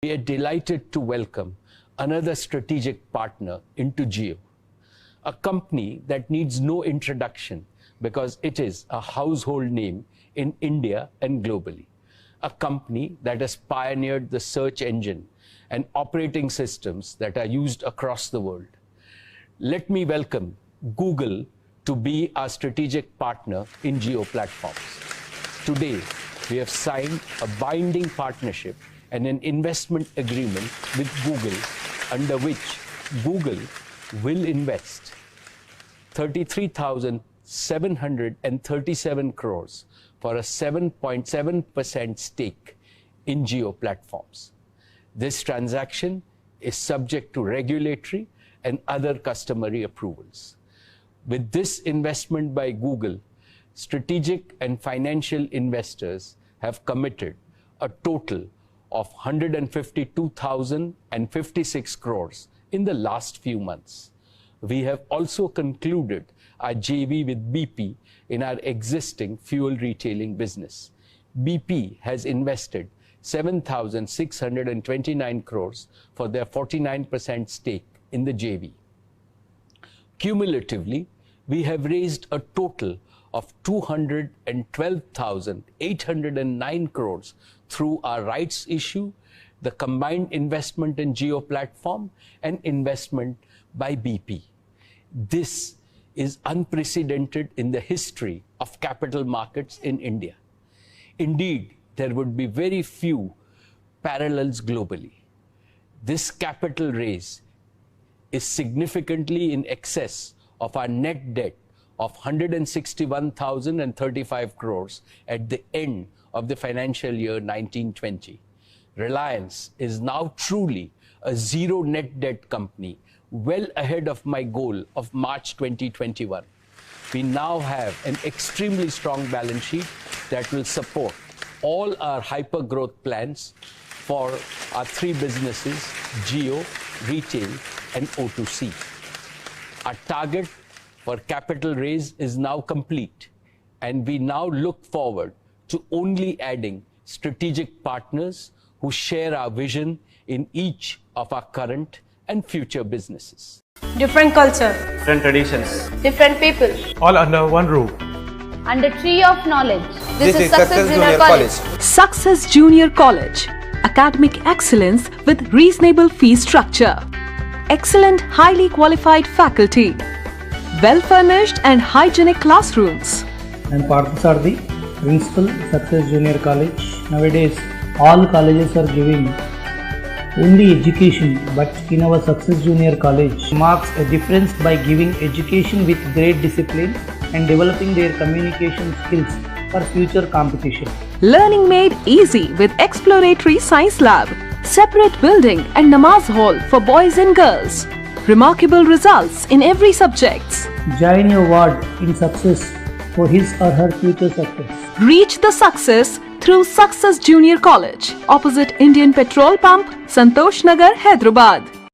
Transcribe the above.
We are delighted to welcome another strategic partner into Jio, a company that needs no introduction because it is a household name in India and globally, a company that has pioneered the search engine and operating systems that are used across the world. Let me welcome Google to be our strategic partner in Jio platforms. Today, we have signed a binding partnership and an investment agreement with Google, under which Google will invest 33,737 crores for a 7.7% stake in Jio platforms. This transaction is subject to regulatory and other customary approvals. With this investment by Google, strategic and financial investors have committed a total of 152,056 crores in the last few months. We have also concluded our JV with BP in our existing fuel retailing business. BP has invested 7,629 crores for their 49% stake in the JV. Cumulatively, we have raised a total of 212,809 crores through our rights issue, the combined investment in Jio platform, and investment by BP. This is unprecedented in the history of capital markets in India. Indeed, there would be very few parallels globally. This capital raise is significantly in excess of our net debt of 161,035 crores at the end of the financial year 1920. Reliance is now truly a zero net debt company, well ahead of my goal of March 2021. We now have an extremely strong balance sheet that will support all our hyper growth plans for our three businesses, Jio, Retail, and O2C. Our target for capital raise is now complete, and we now look forward to only adding strategic partners who share our vision in each of our current and future businesses. Different culture, different traditions, different people, all under one roof. Under tree of knowledge. This is Success Junior College. Success Junior College. Academic excellence with reasonable fee structure. Excellent, highly qualified faculty. Well-furnished and hygienic classrooms. I'm Parthasarthi, Principal, Success Junior College. Nowadays, all colleges are giving only education, but in our Success Junior College marks a difference by giving education with great discipline and developing their communication skills for future competition. Learning made easy with exploratory science lab, separate building and namaz hall for boys and girls. Remarkable results in every subject. Join your ward in success for his or her future success. Reach the success through Success Junior College, opposite Indian Petrol Pump, Santosh Nagar, Hyderabad.